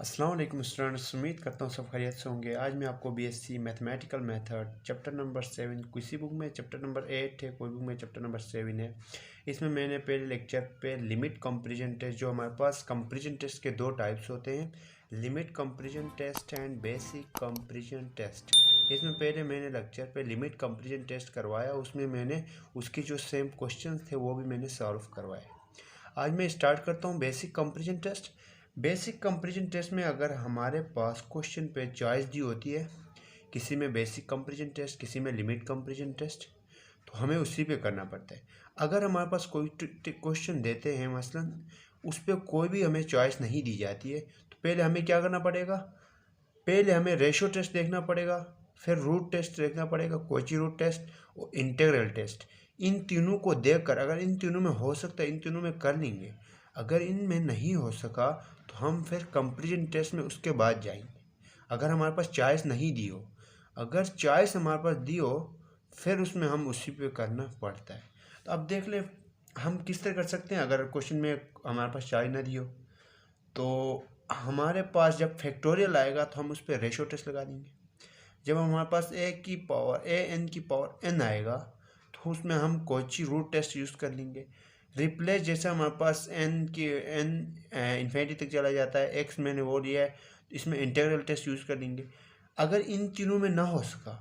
अस्सलाम वालेकुम स्टूडेंट्स, उम्मीद करता हूँ सब खैरियत से होंगे। आज मैं आपको BSc mathematical method chapter number 7, किसी बुक में चैप्टर नंबर 8 है, कोई बुक में चैप्टर नंबर 7 है। इसमें मैंने पहले लेक्चर पे लिमिट कंपैरिजन टेस्ट, जो हमारे पास कंपैरिजन टेस्ट के दो टाइप्स होते हैं, limit comparison test and basic comparison test. इसमें पहले मैंने लेक्चर पे लिमिट कंपैरिजन टेस्ट करवाया, उसमें मैंने उसके जो सेम क्वेश्चन थे वो भी मैंने सॉल्व करवाए। आज मैं स्टार्ट करता हूँ basic comparison test. Basic comparison test में अगर हमारे पास क्वेश्चन पे चॉइस दी होती है, किसी में बेसिक कंपैरिजन टेस्ट, किसी में लिमिट कंपैरिजन टेस्ट, तो हमें उसी पे करना पड़ता है। अगर हमारे पास कोई क्वेश्चन देते हैं, मसलन उस पर कोई भी हमें चॉइस नहीं दी जाती है, तो पहले हमें क्या करना पड़ेगा, पहले हमें रेशो टेस्ट देखना पड़ेगा, फिर रूट टेस्ट देखना पड़ेगा, कोची रूट टेस्ट और इंटीग्रल टेस्ट। इन तीनों को देखकर अगर इन तीनों में हो सकता है, इन तीनों में कर लेंगे। अगर इनमें नहीं हो सका तो हम फिर कंपैरिजन टेस्ट में उसके बाद जाएंगे। अगर हमारे पास चॉइस नहीं दी हो, अगर चॉइस हमारे पास दी हो, फिर उसमें हम उसी पे करना पड़ता है। तो अब देख ले हम किस तरह कर सकते हैं। अगर क्वेश्चन में हमारे पास चॉइस ना दी हो, तो हमारे पास जब फैक्टोरियल आएगा तो हम उस पर रेशो टेस्ट लगा देंगे। जब हमारे पास एन की पावर एन आएगा, तो उसमें हम कोची रूट टेस्ट यूज़ कर लेंगे। रिप्लेस जैसे हमारे पास एन इन्फिनिटी तक चला जाता है, एक्स मैंने वो लिया है, इसमें इंटीग्रल टेस्ट यूज़ कर लेंगे। अगर इन तीनों में ना हो सका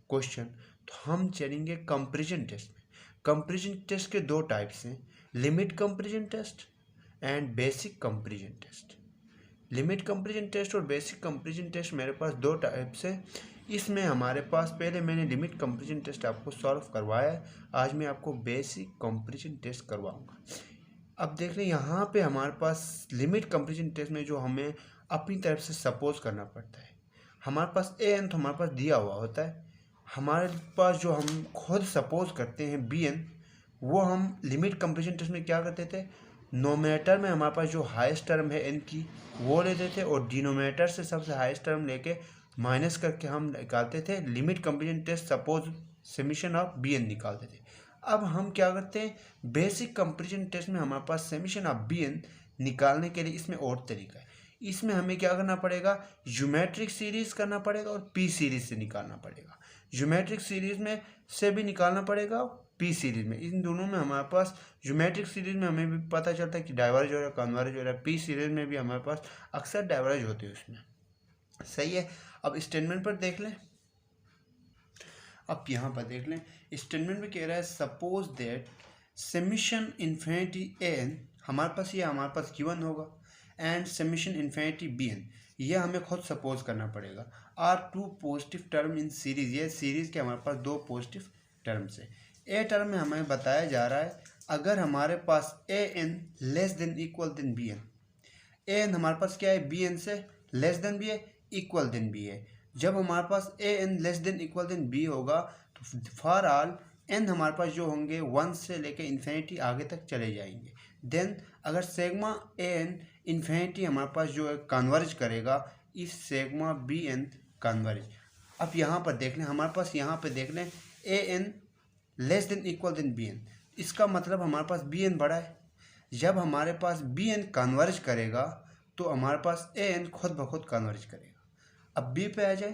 क्वेश्चन, तो हम चलेंगे कंपैरिजन टेस्ट में। कंपैरिजन टेस्ट के दो टाइप्स हैं, limit comparison test and basic comparison test. Limit comparison test और बेसिक कंपैरिजन टेस्ट मेरे पास दो टाइप्स है। इसमें हमारे पास पहले मैंने लिमिट कंपैरिजन टेस्ट आपको सॉल्व करवाया है, आज मैं आपको बेसिक कंपैरिजन टेस्ट करवाऊंगा। अब देख लें, यहाँ पे हमारे पास लिमिट कंपैरिजन टेस्ट में जो हमें अपनी तरफ से सपोज करना पड़ता है। हमारे पास ए एन तो हमारे पास दिया हुआ होता है, हमारे पास जो हम खुद सपोज करते हैं बी एन, वो हम लिमिट कंपैरिजन टेस्ट में क्या करते थे, नोमिनेटर में हमारे पास जो हाईएस्ट टर्म है एन की वो लेते थे, और डिनोमिनेटर से सबसे हाईएस्ट टर्म लेके माइनस करके हम निकालते थे limit comparison test suppose summation of B n निकालते थे। अब हम क्या करते हैं, बेसिक कंपैरिजन टेस्ट में हमारे पास समीशन ऑफ बी एन निकालने के लिए इसमें और तरीका है। इसमें हमें क्या करना पड़ेगा, ज्योमेट्रिक सीरीज करना पड़ेगा और पी सीरीज से निकालना पड़ेगा। ज्योमेट्रिक सीरीज में से भी निकालना पड़ेगा, पी सीरीज में, इन दोनों में हमारे पास ज्योमेट्रिक सीरीज में हमें भी पता चलता है कि डाइवर्ज हो रहा है, कन्वर्ज हो रहा है। पी सीरीज में भी हमारे पास अक्सर डाइवर्ज होते हैं उसमें। सही है। अब स्टेटमेंट पर देख लें, अब यहाँ पर देख लें, स्टेटमेंट में कह रहा है suppose that summation infinity a N, हमारे पास गिवन होगा, and summation infinity b n, ये हमें खुद सपोज करना पड़ेगा, are two positive term in series, ये सीरीज के हमारे पास दो पॉजिटिव टर्म्स है। ए टर्म में हमें बताया जा रहा है अगर हमारे पास A N less than equal than B N, A N हमारे पास क्या है, बी एन से लेस देन बी है, इक्वल देन बी है। जब हमारे पास A N less than equal than B होगा, तो फॉर ऑल एन हमारे पास जो होंगे 1 से लेके इन्फिनिटी आगे तक चले जाएंगे। देन अगर सेगमा ए एन इन्फिनिटी हमारे पास जो है कन्वर्ज करेगा, इस सेगमा बी एन कन्वर्ज। अब यहाँ पर देख लें, हमारे पास यहाँ पे देख लें A N less than equal than B N, इसका मतलब हमारे पास बी एन बड़ा है। जब हमारे पास बी एन कन्वर्ज करेगा, तो हमारे पास ए एन खुद ब खुद कन्वर्ज करेगा। अब बी पे आ जाए,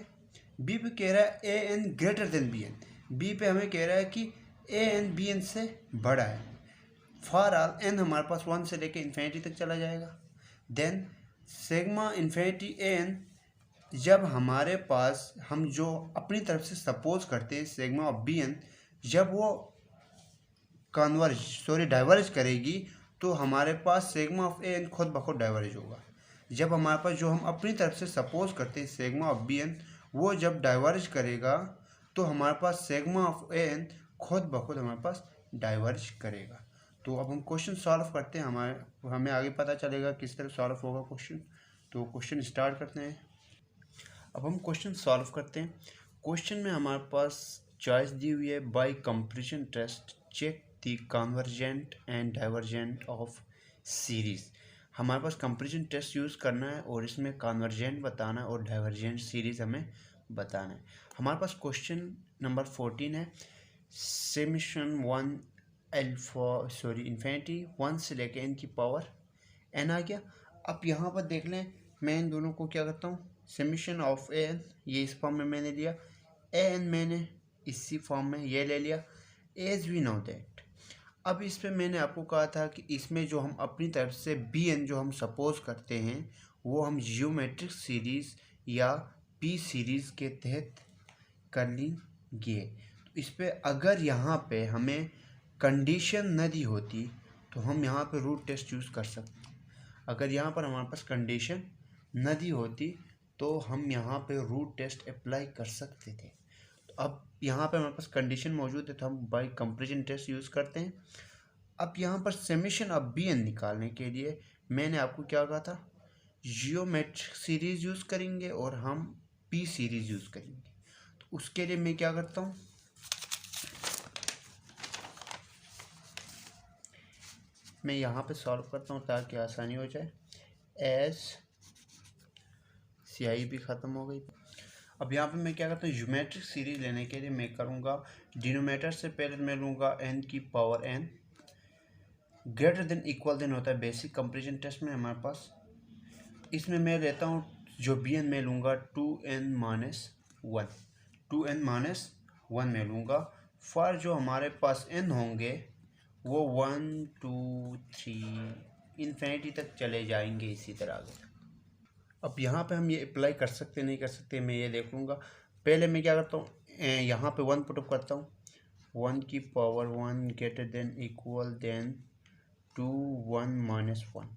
बी पे कह रहा है A N greater than B N, B पे हमें कह रहा है कि ए एन बी एन से बड़ा है। फॉर ऑल एन हमारे पास 1 से लेके इन्फिनिटी तक चला जाएगा। Then sigma infinity a N, जब हमारे पास हम जो अपनी तरफ से सपोज करते हैं सिग्मा ऑफ बी एन, जब वो डाइवर्ज करेगी, तो हमारे पास सिग्मा ऑफ ए एन खुद ब खुद डाइवर्ज होगा। जब हमारे पास जो हम अपनी तरफ से सपोज करते हैं सिग्मा ऑफ बी एन, वो जब डाइवर्ज करेगा, तो हमारे पास सिग्मा ऑफ ए एन खुद ब खुद हमारे पास डाइवर्ज करेगा। तो अब हम क्वेश्चन सॉल्व करते हैं, हमें आगे पता चलेगा किस तरह सॉल्व होगा क्वेश्चन। तो क्वेश्चन स्टार्ट करते हैं। अब हम क्वेश्चन सॉल्व करते हैं। क्वेश्चन में हमारे पास चॉइस दी हुई है, by comparison test check the convergent and divergent of series. हमारे पास कंपैरिजन टेस्ट यूज़ करना है और इसमें कन्वर्जेंट बताना है और डाइवर्जेंट सीरीज हमें बताना है। हमारे पास क्वेश्चन नंबर 14 है, समीशन इन्फिनिटी 1 से लेके एन की पावर एन आ गया। अब यहाँ पर देख लें, मैं इन दोनों को क्या करता हूँ, समेशन ऑफ ए एन, ये इस फॉर्म में मैंने लिया, ए एन मैंने इसी फॉर्म में ये ले लिया, एज वी नो दैट। अब इस पे मैंने आपको कहा था कि इसमें जो हम अपनी तरफ से बी एन जो हम सपोज करते हैं वो हम जियोमेट्रिक सीरीज़ या पी सीरीज़ के तहत कर लेंगे। तो इस पे अगर यहाँ पे हमें कंडीशन न दी होती तो हम यहाँ पे रूट टेस्ट यूज़ कर सकते। अगर यहाँ पर हमारे पास कंडीशन न दी होती तो हम यहाँ पे रूट टेस्ट अप्लाई कर सकते थे। तो अब यहाँ पे हमारे पास कंडीशन मौजूद है तो हम बाय कंपैरिजन टेस्ट यूज़ करते हैं। अब यहाँ पर समेशन ऑफ बी एन निकालने के लिए मैंने आपको क्या कहा था, जियोमेट्रिक सीरीज़ यूज़ करेंगे और हम पी सीरीज़ यूज़ करेंगे। तो उसके लिए मैं क्या करता हूँ, मैं यहाँ पे सॉल्व करता हूँ ताकि आसानी हो जाए। एज स्याही भी ख़त्म हो गई। अब यहाँ पे मैं क्या करता हूँ, ज्योमेट्रिक सीरीज लेने के लिए मैं करूँगा डिनोमिनेटर से पहले मैं लूँगा n की power n, greater than equal than होता है बेसिक कंपैरिजन टेस्ट में हमारे पास। इसमें मैं लेता हूँ जो बी एन मैं लूँगा 2n माइनस 1, 2n माइनस 1 मैं लूँगा। फॉर जो हमारे पास n होंगे वो 1 2 3 इन्फिनिटी तक चले जाएंगे इसी तरह से। अब यहाँ पे हम ये अप्लाई कर सकते नहीं कर सकते मैं ये देख लूँगा। पहले मैं क्या करता हूँ, यहाँ पे 1 पुटअप करता हूँ, 1 की power 1 greater than equal than 2 1 minus 1,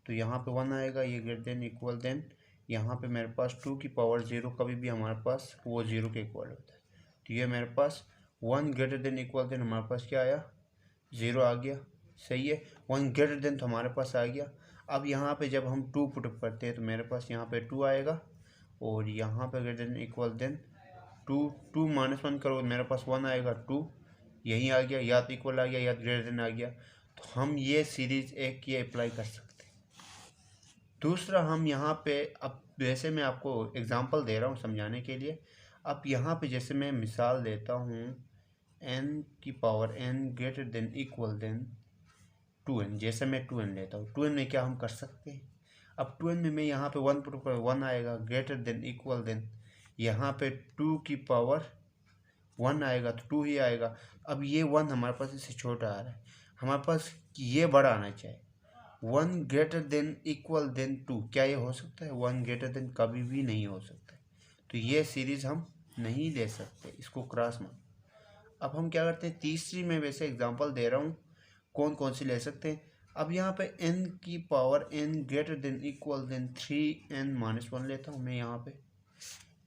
तो यहाँ पे 1 आएगा, ये ग्रेटर देन इक्वल देन यहाँ पे मेरे पास 2 की पावर 0 कभी भी हमारे पास वो 0 के इक्वल होता है। तो ये मेरे पास 1 ग्रेटर देन इक्वल देन हमारे पास क्या आया, 0 आ गया। सही है, 1 ग्रेटर देन तो हमारे पास आ गया। अब यहाँ पे जब हम 2 पुटअप करते हैं तो मेरे पास यहाँ पे 2 आएगा और यहाँ पे greater than equal than 2 minus 1 करो मेरे पास 1 आएगा, 2 यहीं आ गया, या तो इक्वल आ गया या ग्रेटर देन आ गया। तो हम ये सीरीज एक ये अप्लाई कर सकते हैं। दूसरा हम यहाँ पे, अब वैसे मैं आपको एग्जांपल दे रहा हूँ समझाने के लिए। अब यहाँ पे जैसे मैं मिसाल देता हूँ n की power n greater than equal than 2n, जैसे मैं 2n लेता हूँ, 2n में क्या हम कर सकते हैं। अब 2n में मैं यहाँ पे 1 पुट 1 आएगा, ग्रेटर देन इक्वल देन यहाँ पे 2 की पावर 1 आएगा तो 2 ही आएगा। अब ये 1 हमारे पास इससे छोटा आ रहा है, हमारे पास ये बड़ा आना चाहिए। 1 ग्रेटर देन इक्वल देन 2, क्या ये हो सकता है? 1 ग्रेटर देन कभी भी नहीं हो सकता। तो ये सीरीज़ हम नहीं ले सकते, इसको क्रॉस मार। अब हम क्या करते हैं, तीसरी में वैसे एग्जांपल दे रहा हूँ कौन कौन सी ले सकते हैं। अब यहाँ पे n की power n greater than equal than 3n minus 1 लेता हूँ मैं यहाँ पे।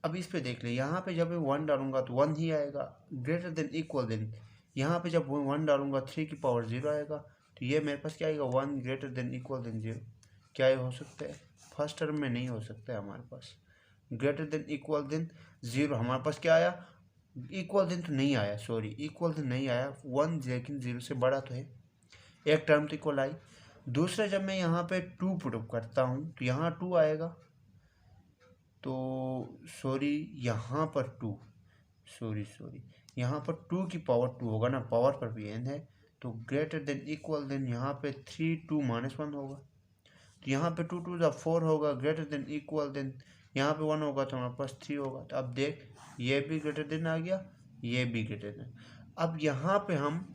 अब इस पे देख ले, यहाँ पे जब मैं 1 डालूंगा तो 1 ही आएगा, ग्रेटर देन इक्वल देन यहाँ पे जब 1 डालूंगा 3 की पावर 0 आएगा। तो ये मेरे पास क्या आएगा, 1 ग्रेटर देन इक्वल देन 0। क्या ये हो सकता है? फर्स्ट टर्म में नहीं हो सकता है हमारे पास। ग्रेटर देन इक्वल देन 0 हमारे पास क्या आया, इक्वल देन तो नहीं आया, सॉरी इक्वल देन नहीं आया, 1 लेकिन 0 से बड़ा तो है, एक टर्म तो इक्वल आई। दूसरा जब मैं यहाँ पे 2 पुटअप करता हूँ तो यहाँ 2 आएगा, तो सॉरी यहाँ पर 2 सॉरी यहाँ पर 2 की पावर 2 होगा ना, पावर पर भी n है, तो ग्रेटर देन इक्वल देन यहाँ पे 3 2 माइनस 1 होगा, तो यहाँ पे 2 2 4 होगा, ग्रेटर देन इक्वल देन यहाँ पे 1 होगा तो हमारे पास 3 होगा। तो अब देख ये भी ग्रेटर देन आ गया, ये भी ग्रेटर देन। अब यहाँ पे हम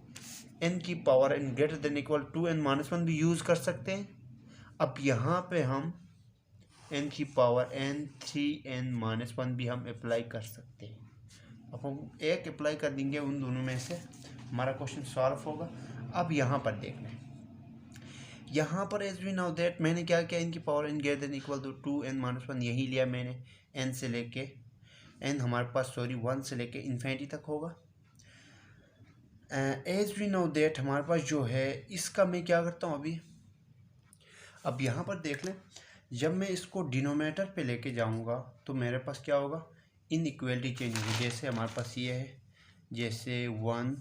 n की power n greater than equal 2n minus 1 भी यूज़ कर सकते हैं। अब यहाँ पे हम n की पावर n 3n माइनस 1 भी हम अप्लाई कर सकते हैं। अब हम एक अप्लाई कर देंगे उन दोनों में से, हमारा क्वेश्चन सॉल्व होगा। अब यहाँ पर देख लें, यहाँ पर एज वी नाउ दैट मैंने क्या किया, n की power n greater than equal to 2n minus 1 यही लिया मैंने, n से लेके n हमारे पास 1 से लेके इन्फिनिटी तक होगा। एज वी नो दैट हमारे पास जो है इसका मैं क्या करता हूँ अभी, अब यहाँ पर देख लें, जब मैं इसको डिनोमिनेटर पे लेके जाऊँगा तो मेरे पास क्या होगा, इनइक्वालिटी चेंज होगी। जैसे हमारे पास ये है, जैसे 1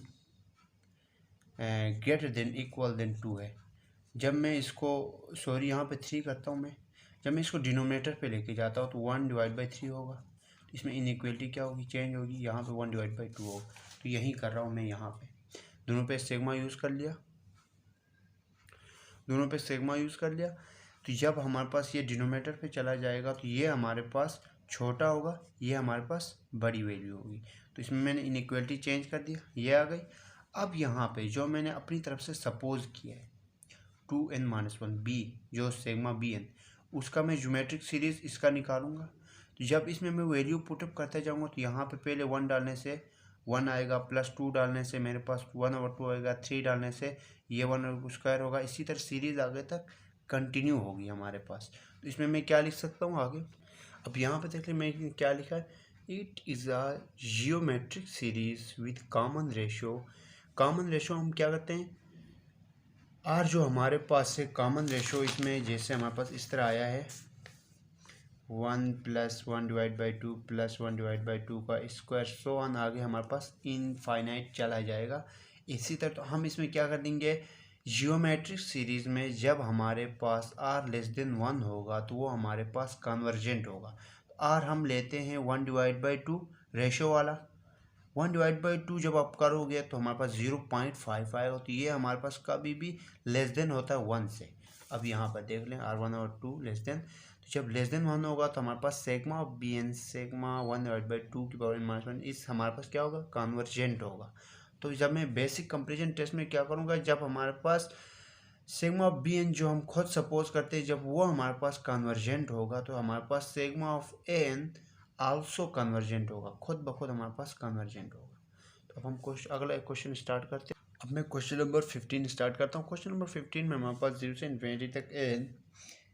ग्रेटर देन इक्वल देन 2 है, जब मैं इसको सॉरी यहाँ पे 3 करता हूँ मैं, जब मैं इसको डिनोमिनेटर पे लेके जाता हूँ तो 1 डिवाइड बाई 3 होगा, तो इसमें इनइक्वालिटी क्या होगी, चेंज होगी, यहाँ पे 1 डिवाइड बाई 2 होगा। तो यही कर रहा हूँ मैं, यहाँ पे दोनों पे सिग्मा यूज़ कर लिया, दोनों पे सिग्मा यूज़ कर लिया। तो जब हमारे पास ये डिनोमिनेटर पे चला जाएगा तो ये हमारे पास छोटा होगा, ये हमारे पास बड़ी वैल्यू होगी। तो इसमें मैंने इनइक्वालिटी चेंज कर दिया, ये आ गई। अब यहाँ पे जो मैंने अपनी तरफ से सपोज किया है 2n-1 बी, जो सिग्मा बी एन, उसका मैं ज्योमेट्रिक सीरीज इसका निकालूंगा। तो जब इसमें मैं वैल्यू पुटअप करते जाऊंगा तो यहाँ पे पहले 1 डालने से 1 आएगा, प्लस 2 डालने से मेरे पास 1/2 आएगा, 3 डालने से ये 1 स्क्वायर होगा। इसी तरह सीरीज आगे तक कंटिन्यू होगी हमारे पास। तो इसमें मैं क्या लिख सकता हूँ आगे, अब यहाँ पे देख लें मैं क्या लिखा है, it is a geometric series with common ratio. Common ratio हम क्या करते हैं, आर जो हमारे पास है कॉमन रेशो, इसमें जैसे हमारे पास इस तरह आया है 1 + 1/2 + 1/2 का स्क्वायर, सो ऑन आगे हमारे पास इनफाइनाइट चला जाएगा। इसी तरह तो हम इसमें क्या कर देंगे, जियोमेट्रिक सीरीज में जब हमारे पास r <1 होगा तो वो हमारे पास कन्वर्जेंट होगा। आर हम लेते हैं 1/2 रेशो वाला, 1/2 जब आप करोगे तो हमारे पास 0.5 आएगा। तो ये हमारे पास कभी भी लेस देन होता है 1 से। अब यहाँ पर देख लें r1/2 लेस देन, तो जब लेस देन 1 होगा तो हमारे पास सेग्मा ऑफ बी एन, सेग्मा 1/2 की पावर n-1, इस हमारे पास क्या होगा, कन्वर्जेंट होगा। तो जब मैं बेसिक कंपेरिजन टेस्ट में क्या करूँगा, जब हमारे पास सिग्मा ऑफ बी एन जो हम खुद सपोज करते हैं जब वो हमारे पास कन्वर्जेंट होगा तो हमारे पास sigma of A N also convergent होगा, खुद ब खुद हमारे पास कन्वर्जेंट होगा। तो अब हम अगला क्वेश्चन स्टार्ट करते हैं। अब मैं क्वेश्चन नंबर 15 स्टार्ट करता हूँ। क्वेश्चन नंबर 15 में हमारे पास 0 से इन्फिनिटी तक एन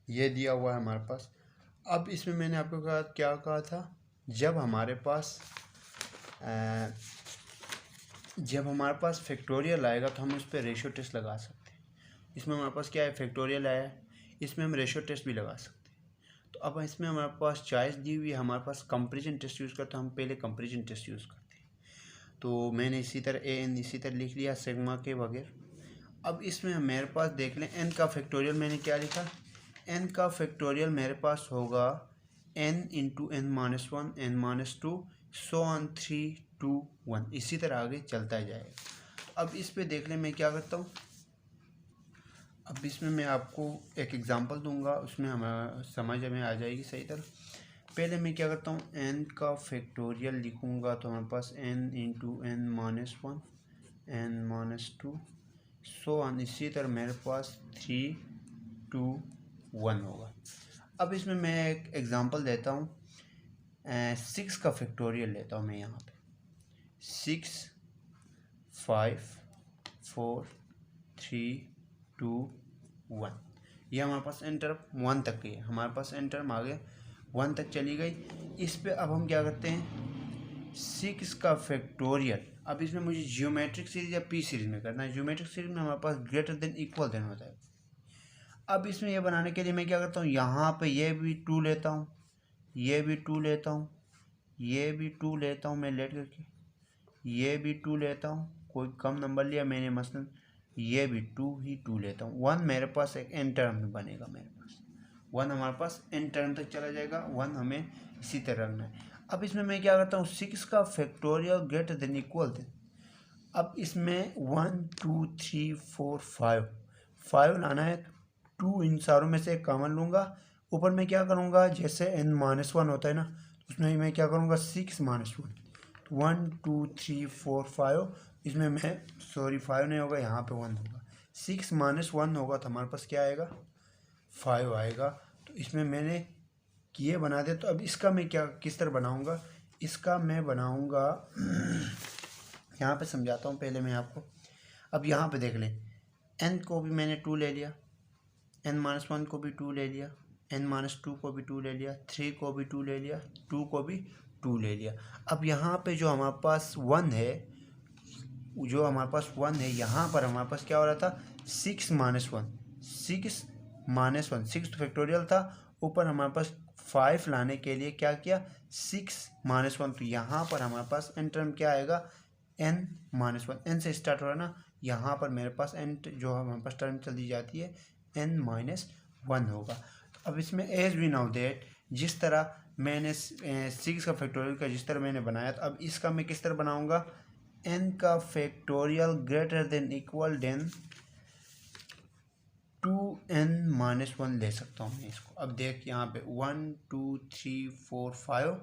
ये दिया हुआ है हमारे पास। अब इसमें मैंने आपको क्या कहा था, जब हमारे पास फैक्टोरियल आएगा तो हम उस पर रेशियो टेस्ट लगा सकते हैं। इसमें हमारे पास क्या है, फैक्टोरियल आया है, इसमें हम रेशियो टेस्ट भी लगा सकते हैं। तो अब इसमें हमारे पास चॉइस दी हुई है, हमारे पास कंपैरिजन टेस्ट यूज़ करते हैं, हम पहले कंपैरिजन टेस्ट यूज़ करते हैं। तो मैंने इसी तरह ए एन इसी तरह लिख लिया सिग्मा के बगैर। अब इसमें मेरे पास देख लें एन का फैक्टोरियल मैंने क्या लिखा, एन का फैक्टोरियल मेरे पास होगा n × n-1 n-2 so on 3 2 1, इसी तरह आगे चलता जाएगा। अब इस पे देख लें मैं क्या करता हूँ, अब इसमें मैं आपको एक एग्जांपल दूंगा, उसमें हमें समझ में आ जाएगी सही तरह। पहले मैं क्या करता हूँ, n का फैक्टोरियल लिखूँगा तो हमारे पास n × n-1 n-2 so on, इसी तरह मेरे पास 3 2 1 होगा। अब इसमें मैं एक एग्जांपल देता हूँ, 6 का फैक्टोरियल लेता हूँ मैं यहाँ पे, 6 5 4 3 2 1, ये हमारे पास एन टर्म 1 तक की है, हमारे पास एन टर्म आगे 1 तक चली गई। इस पे अब हम क्या करते हैं, 6 का फैक्टोरियल, अब इसमें मुझे जियोमेट्रिक सीरीज या पी सीरीज में करना है। जियोमेट्रिक सीरीज में हमारे पास ग्रेटर देन इक्वल देन होता है। अब इसमें ये बनाने के लिए मैं क्या करता हूँ, यहाँ पे ये भी 2 लेता हूँ, ये भी 2 लेता हूँ, ये भी 2 लेता हूँ मैं लेट करके, ये भी 2 लेता हूँ, कोई कम नंबर लिया मैंने मसलन, ये भी 2 लेता हूँ। 1 मेरे पास एक एन टर्म में बनेगा, मेरे पास 1 हमारे पास एन टर्म तक चला जाएगा, 1 हमें इसी तरह रखना है। अब इसमें मैं क्या करता हूँ, 6 का factorial greater than equal than, अब इसमें 1 2 3 4 5 लाना है, 2 इन सारों में से एक कॉमन लूँगा। ऊपर में क्या करूँगा, जैसे n-1 होता है ना, उसमें मैं क्या करूँगा 6 - 1, 1 2 3 4 5, इसमें मैं 5 नहीं होगा, यहाँ पे 1 होगा, 6 - 1 होगा तो हमारे पास क्या आएगा 5 आएगा। तो इसमें मैंने ये बना दिया। तो अब इसका मैं क्या किस तरह बनाऊँगा, इसका मैं बनाऊँगा यहाँ पे समझाता हूँ पहले मैं आपको। अब यहाँ पे देख लें, n को भी मैंने 2 ले लिया, n-1 को भी 2 ले लिया, n-2 को भी 2 ले लिया, 3 को भी 2 ले लिया, 2 को भी 2 ले लिया। अब यहाँ पे जो हमारे पास 1 है, यहाँ पर हमारे पास क्या हो रहा था 6 - 1, 6 तो फैक्टोरियल था, ऊपर हमारे पास 5 लाने के लिए क्या किया 6 - 1, तो यहाँ पर हमारे पास एन टर्म क्या आएगा n-1, n से स्टार्ट हो रहा है ना, यहाँ पर मेरे पास n जो हमारे पास टर्म चली जाती है n-1 होगा। अब इसमें एज वी नाउ दैट, जिस तरह मैंने 6 का फैक्टोरियल का जिस तरह मैंने बनाया, तो अब इसका मैं किस तरह बनाऊंगा, n का factorial greater than equal than 2n-1 ले सकता हूँ मैं इसको। अब देख यहाँ पे 1 2 3 4 5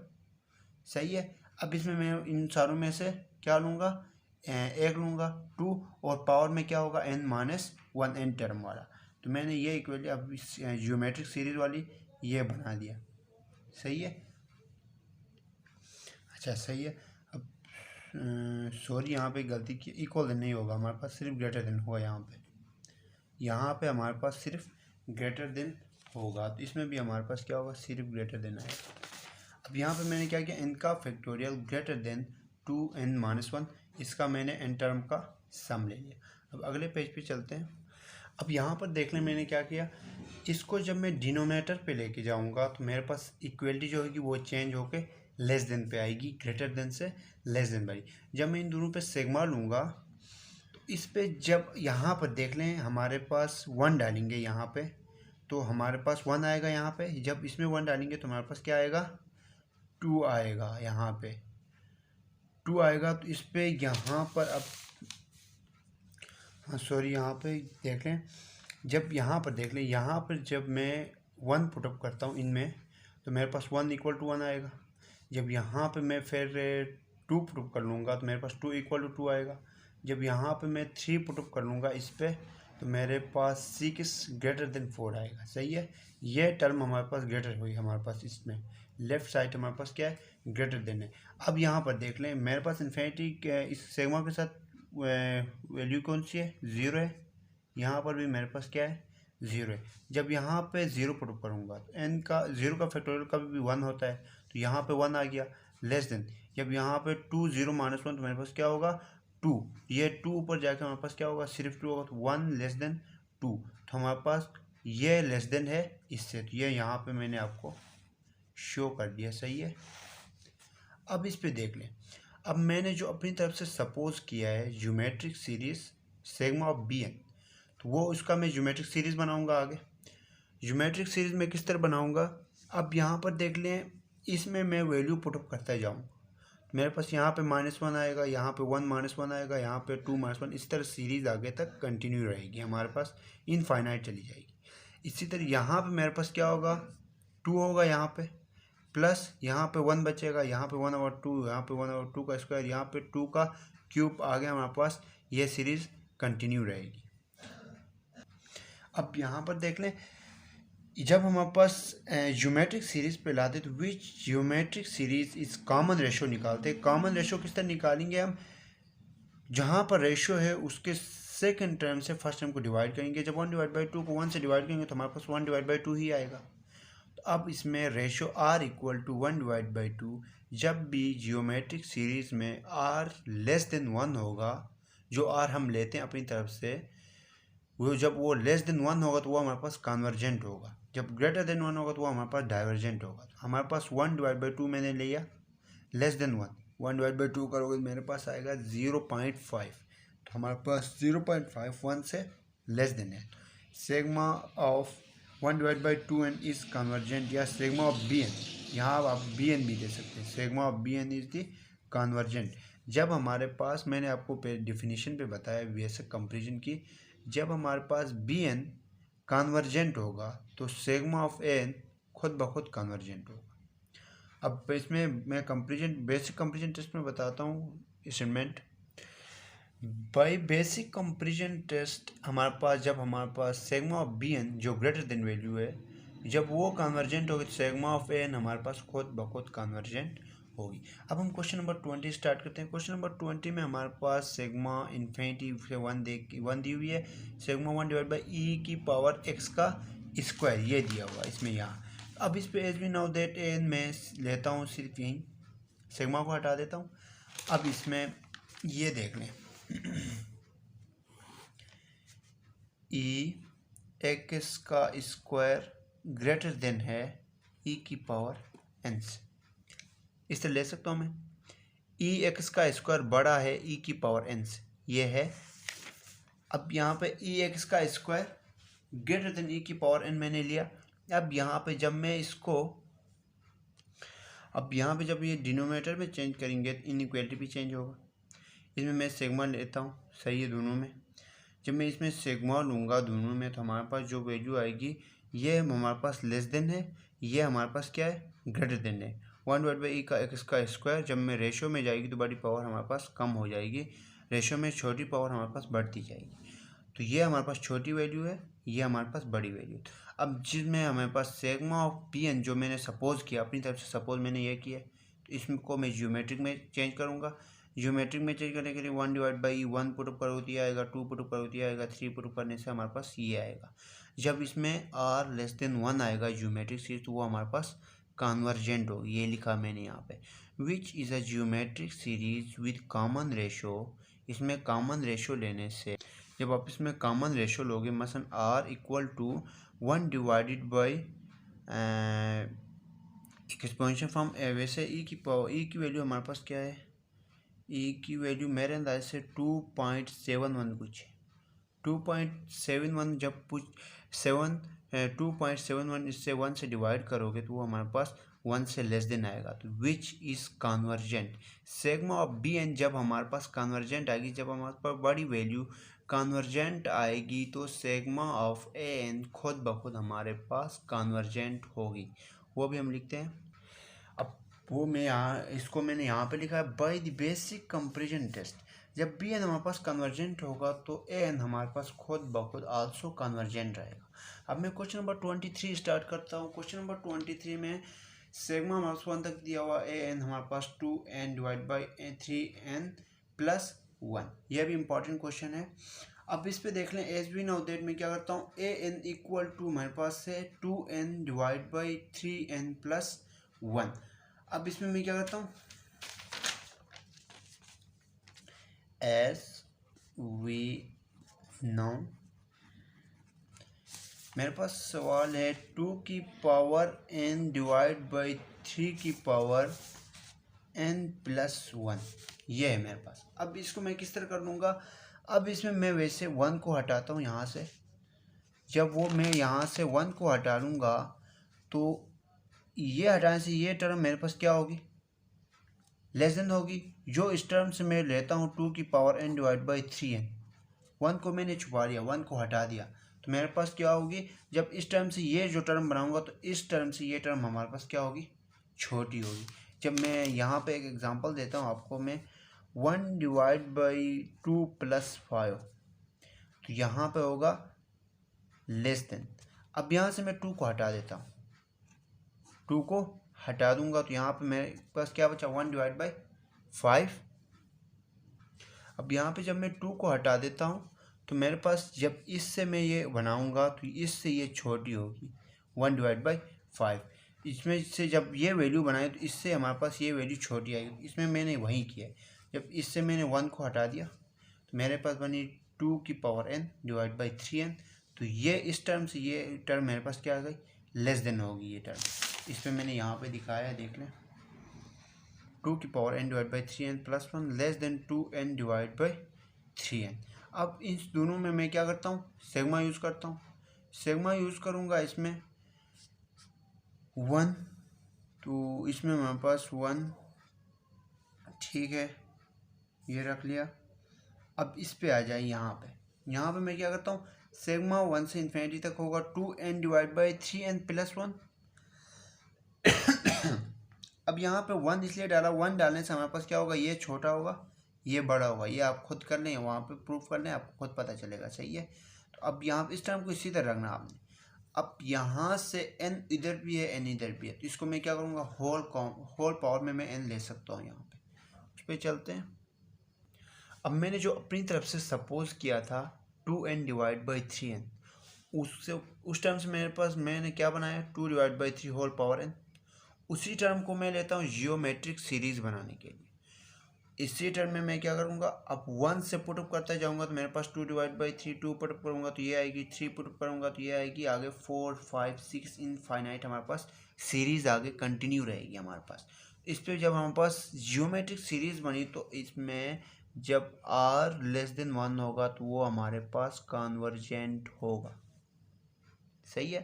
सही है। अब इसमें मैं इन सारों में से क्या लूँगा, एक लूँगा 2, और पावर में क्या होगा n-1 n टर्म वाला। तो मैंने ये इक्वली अब जियोमेट्रिक सीरीज वाली ये बना दिया। सही है। अच्छा सही है। अब सॉरी यहाँ पे गलती की, इक्वल देन नहीं होगा हमारे पास, सिर्फ ग्रेटर देन होगा यहाँ पे हमारे पास सिर्फ ग्रेटर देन होगा। तो इसमें भी हमारे पास क्या होगा, सिर्फ ग्रेटर देन आएगा। अब यहाँ पे मैंने क्या किया, n का फैक्टोरियल ग्रेटर देन 2n-1, इसका मैंने n टर्म का सम ले लिया। अब अगले पेज पे चलते हैं। अब यहाँ पर देख लें मैंने क्या किया, इसको जब मैं डिनोमिनेटर पे लेके जाऊँगा तो मेरे पास इक्वलिटी जो होगी वो चेंज होके लेस देन पे आएगी, ग्रेटर देन से लेस देन वाली। जब मैं इन दोनों पे सिग्मा लूँगा तो इस पे जब यहाँ पर देख लें हमारे पास 1 डालेंगे यहाँ पे तो हमारे पास 1 आएगा यहाँ पे। जब इसमें 1 डालेंगे तो हमारे पास क्या आएगा, 2 आएगा यहाँ पे, 2 आएगा। तो इस पे यहाँ पर अब हाँ सॉरी यहाँ पे देख लें, जब यहाँ पर देख लें, यहाँ पर जब मैं 1 पुटअप करता हूँ इनमें तो मेरे पास 1 = 1 आएगा। जब यहाँ पे मैं फिर 2 पुटअप कर लूँगा तो मेरे पास 2 = 2 आएगा। जब यहाँ पे मैं 3 पुटअप कर लूँगा इस पे तो मेरे पास 6 ग्रेटर देन 4 आएगा। सही है। ये टर्म हमारे पास ग्रेटर हुई, हमारे पास इसमें लेफ्ट साइड हमारे पास क्या है, ग्रेटर देन है। अब यहाँ पर देख लें मेरे पास इन्फिनिटी इस सिग्मा के साथ वैल्यू कौन सी है, 0 है। यहाँ पर भी मेरे पास क्या है, 0 है। जब यहाँ पे 0 पुट करूँगा तो n का 0 का फैक्टोरियल कभी भी 1 होता है, तो यहाँ पे 1 आ गया लेस देन। जब यहाँ पे 2 0 -1 तो मेरे पास क्या होगा 2, ये 2 ऊपर जाके हमारे पास क्या होगा, सिर्फ 2 होगा, तो 1 लेस देन 2। तो हमारे पास ये लेस देन है इससे, तो ये यहाँ पे मैंने आपको शो कर दिया। सही है। अब इस पे देख लें, अब मैंने जो अपनी तरफ से सपोज किया है geometric series sigma of bn, तो वो उसका मैं ज्योमेट्रिक सीरीज बनाऊंगा आगे। ज्योमेट्रिक सीरीज में किस तरह बनाऊंगा, अब यहाँ पर देख लें, इसमें मैं वैल्यू पुटअप करता जाऊँ, मेरे पास यहाँ पे -1 आएगा, यहाँ पे 1 -1 आएगा, यहाँ पे 2 -1, इस तरह सीरीज आगे तक कंटिन्यू रहेगी, हमारे पास इनफाइनाइट चली जाएगी। इसी तरह यहाँ पे मेरे पास क्या होगा, 2 होगा यहाँ पे, प्लस यहाँ पे 1 बचेगा, यहाँ पे 1/2, यहाँ पे 1/2 का स्क्वायर, यहाँ पे 2 का क्यूब आ गया हमारे पास, ये सीरीज कंटिन्यू रहेगी। अब यहाँ पर देख लें, जब हमारे पास ज्योमेट्रिक सीरीज पे लाते तो विच ज्योमेट्रिक सीरीज इस कॉमन रेशो निकालते हैं। कॉमन रेशो किस तरह निकालेंगे हम, जहाँ पर रेशो है उसके सेकंड टर्म से फर्स्ट टर्म को डिवाइड करेंगे। जब 1/2 को 1 से डिवाइड करेंगे तो हमारे पास 1/2 ही आएगा। तो अब इसमें रेशो r = 1/2, जब भी जियोमेट्रिक सीरीज में r लेस देन 1 होगा, जो r हम लेते हैं अपनी तरफ से, वो जब वो लेस देन 1 होगा तो वो हमारे पास कन्वर्जेंट होगा। जब ग्रेटर देन 1 होगा तो वो हमारे पास डाइवर्जेंट होगा। तो हमारे पास 1/2 मैंने लिया, लेस देन 1, 1/2 करोगे तो मेरे पास आएगा 0.5। तो हमारे पास 0.5 1 से लेस देन है। Sigma of 1/2n is convergent, या सिग्मा ऑफ bn, यहाँ आप bn भी दे सकते हैं, sigma of bn is the convergent. जब हमारे पास, मैंने आपको डेफिनेशन पे बताया बेसिक कंपैरिजन की, जब हमारे पास bn कन्वर्जेंट होगा तो सिग्मा ऑफ n खुद ब खुद कन्वर्जेंट होगा। अब इसमें मैं कंपैरिजन, बेसिक कंपैरिजन टेस्ट में बताता हूँ statement. By basic comparison test हमारे पास, जब हमारे पास सिग्मा ऑफ bn जो ग्रेटर देन वैल्यू है, जब वो कन्वर्जेंट होगी तो सिग्मा ऑफ n हमारे पास खुद ब खुद कन्वर्जेंट होगी। अब हम क्वेश्चन नंबर 20 स्टार्ट करते हैं। क्वेश्चन नंबर 20 में हमारे पास सिग्मा इन्फिनिटी से 1 दी हुई है, सिग्मा 1/e⁻x का स्क्वायर ये दिया हुआ है इसमें यहाँ। अब इस पे as we now that n मैं लेता हूँ, सिर्फ यहीं सिग्मा को हटा देता हूँ। अब इसमें ये देख लें, e⁻x का स्क्वायर ग्रेटर देन है e⁻n से, इस तरह ले सकता हूँ मैं। e⁻x का स्क्वायर बड़ा है e⁻n से, ये है। अब यहाँ पे e⁻x का स्क्वायर ग्रेटर देन e⁻n मैंने लिया। अब यहाँ पे जब मैं इसको, अब यहाँ पे जब ये डिनोमिनेटर में चेंज करेंगे तो इनइक्वालिटी भी चेंज होगा। इसमें मैं सिग्मा लेता हूँ, सही है दोनों में। जब मैं इसमें सिग्मा लूँगा दोनों में तो हमारे पास जो वैल्यू आएगी ये हमारे पास लेस देन है, ये हमारे पास क्या है, ग्रेटर देन है। 1/e का x का स्क्वायर जब मैं रेशो में जाएगी तो बड़ी पावर हमारे पास कम हो जाएगी, रेशो में छोटी पावर हमारे पास बढ़ती जाएगी। तो ये हमारे पास छोटी वैल्यू है, ये हमारे पास बड़ी वैल्यू है। अब जिसमें हमारे पास सिग्मा ऑफ पी एन जो मैंने सपोज किया, अपनी तरफ से सपोज मैंने ये किया, तो इसको मैं ज्योमेट्रिक में चेंज करूँगा। ज्योमेट्रिक में चेंज करने के लिए 1/1 पुट अप करो तो ये आएगा, 2 पुट अप करो तो ये आएगा, 3 पुट अप करने से हमारे पास ये आएगा। जब इसमें r लेस देन 1 आएगा ज्योमेट्रिक सीरीज तो वो हमारे पास कन्वर्जेंट होगी। ये लिखा मैंने यहाँ पे, which is a geometric series with common ratio. इसमें कॉमन रेशो लेने से, जब आप इसमें कॉमन रेशो लोगे, मसलन r equal to 1 divided by expansion from वैसे e की पावर, e की वैल्यू हमारे पास क्या है, e की वैल्यू मेरे अंदाज से 2.71 कुछ, 2.71 जब कुछ 2.71 इससे 1 से डिवाइड करोगे तो वो हमारे पास 1 से लेस देन आएगा। तो which is convergent sigma of B n जब हमारे पास कन्वर्जेंट आएगी, जब हमारे पास बड़ी वैल्यू कन्वर्जेंट आएगी तो सिग्मा ऑफ ए एन खुद ब खुद हमारे पास कन्वर्जेंट होगी। वो भी हम लिखते हैं। अब वो मैं यहाँ इसको मैंने यहाँ पे लिखा है by the basic comparison test. जब बी एन हमारे पास कन्वर्जेंट होगा तो ए एन हमारे पास खुद ब खुद आल्सो कन्वर्जेंट रहेगा। अब मैं क्वेश्चन नंबर 23 स्टार्ट करता हूँ। क्वेश्चन नंबर 23 में सिग्मा हमारे पास 1 तक दिया हुआ, ए एन हमारे पास 2n divide by 3n plus 1। यह भी इंपॉर्टेंट क्वेश्चन है। अब इस पे देख लें, एज वी नाउ दैट मैं क्या करता हूँ, ए एन इक्वल टू हमारे पास है 2n divide by 3n plus 1। अब इसमें मैं क्या करता हूँ, एज वी नाउ मेरे पास सवाल है 2 की पावर n डिवाइड बाई 3 की पावर n प्लस 1, ये है मेरे पास। अब इसको मैं किस तरह कर लूँगा, अब इसमें मैं वैसे 1 को हटाता हूँ यहाँ से। जब वो मैं यहाँ से 1 को हटा लूँगा तो ये हटाने से ये टर्म मेरे पास क्या होगी, लेस देन होगी। जो इस टर्म से मैं लेता हूँ 2 की power n divide by 3n, 1 को मैंने छुपा लिया, 1 को हटा दिया तो मेरे पास क्या होगी, जब इस टर्म से ये जो टर्म बनाऊंगा तो इस टर्म से ये टर्म हमारे पास क्या होगी, छोटी होगी। जब मैं यहाँ पे एक एग्जांपल देता हूँ आपको, मैं 1 डिवाइड बाई 2 प्लस 5 तो यहाँ पे होगा लेस देन। अब यहाँ से मैं 2 को हटा देता हूँ, 2 को हटा दूंगा तो यहाँ पे मेरे पास क्या बचा, 1 डिवाइड बाई 5। अब यहाँ पे जब मैं 2 को हटा देता हूँ तो मेरे पास जब इससे मैं ये बनाऊंगा तो इससे ये छोटी होगी, 1 डिवाइड बाई 5। इसमें से जब ये वैल्यू बनाए तो इससे हमारे पास ये वैल्यू छोटी आएगी। इसमें मैंने वही किया, जब इससे मैंने 1 को हटा दिया तो मेरे पास बनी 2 की power n divide by 3n। तो ये इस टर्म से ये टर्म मेरे पास क्या आ गई, लेस देन होगी ये टर्म। इस पर मैंने यहाँ पे दिखाया है, देख लें, 2 की power n divide by 3n plus 1 less than 2n divide by 3n। अब इन दोनों में मैं क्या करता हूँ, सिग्मा यूज़ करता हूँ। सिग्मा यूज़ करूँगा इसमें 1, तो इसमें हमारे पास 1, ठीक है, ये रख लिया। अब इस पे आ जाए, यहाँ पे मैं क्या करता हूँ, सिग्मा 1 से इन्फिनिटी तक होगा 2n divide by 3n plus 1। अब यहाँ पे 1 इसलिए डाला, 1 डालने से हमारे पास क्या होगा, ये छोटा होगा ये बड़ा होगा। ये आप खुद कर लें, वहाँ पे प्रूफ कर लें, आपको खुद पता चलेगा, सही है। तो अब यहाँ पे इस टर्म को इसी तरह रखना आपने। अब यहाँ से n इधर भी है, n इधर भी है, तो इसको मैं क्या करूँगा, होल पावर में मैं n ले सकता हूँ। यहाँ पे उस पर चलते हैं। अब मैंने जो अपनी तरफ से सपोज किया था 2n डिवाइड बाई 3n, उससे उस टर्म से मेरे पास मैंने क्या बनाया, 2 divide by 3 whole power n। उसी टर्म को मैं लेता हूँ जियोमेट्रिक सीरीज बनाने के लिए। इसी टर्म में मैं क्या करूँगा, अब 1 से पुटअप करता जाऊँगा तो मेरे पास 2 डिवाइड बाई 3, 2 पुटअप करूँगा तो ये आएगी, 3 पुटअप करूँगा तो ये आएगी, आगे 4, 5, 6 इनफाइनाइट हमारे पास सीरीज़ आगे कंटिन्यू रहेगी हमारे पास। इस पर जब हमारे पास जियोमेट्रिक सीरीज़ बनी तो इसमें जब r लेस देन 1 होगा तो वो हमारे पास कन्वर्जेंट होगा, सही है।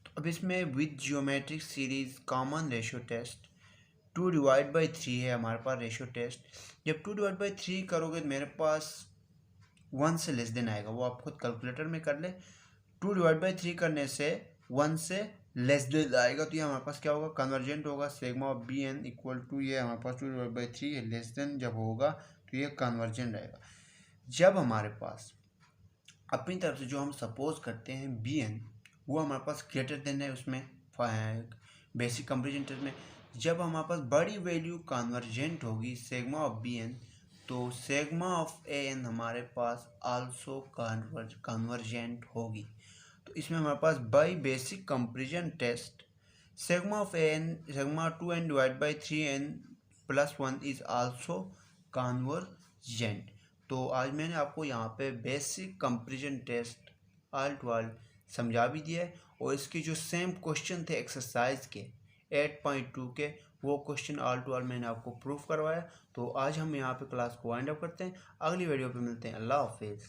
तो अब इसमें with geometric series common ratio test 2 divide by 3 है हमारे पास रेशियो टेस्ट। जब 2 डिवाइड बाई 3 करोगे तो मेरे पास 1 से लेस देन आएगा, वो आप खुद कैलकुलेटर में कर ले। 2 डिवाइड बाई 3 करने से 1 से लेस देन आएगा, तो ये हमारे पास क्या होगा, कन्वर्जेंट होगा। Sigma of B n equal to ये हमारे पास 2 डिवाइड बाई 3 लेस देन जब होगा तो ये कन्वर्जेंट रहेगा। जब हमारे पास अपनी तरफ से जो हम सपोज करते हैं बी एन वो हमारे पास ग्रेटर देन है उसमें बेसिक कंपेरिजन टेस्ट में, जब हमारे पास बड़ी वैल्यू कन्वर्जेंट होगी सिग्मा ऑफ बी एन, तो सिग्मा ऑफ ए एन हमारे पास आल्सो कन्वर्जेंट होगी। तो इसमें हमारे पास by basic comparison test sigma of A N sigma 2n divide by 3n plus 1 is also convergent. तो आज मैंने आपको यहाँ पे basic comparison test all to all समझा भी दिया है, और इसके जो सेम क्वेश्चन थे एक्सरसाइज के 8.2 के, वो क्वेश्चन ऑल टू ऑल मैंने आपको प्रूफ करवाया। तो आज हम यहाँ पे क्लास को वाइंड अप करते हैं, अगली वीडियो पे मिलते हैं। अल्लाह हाफिज़।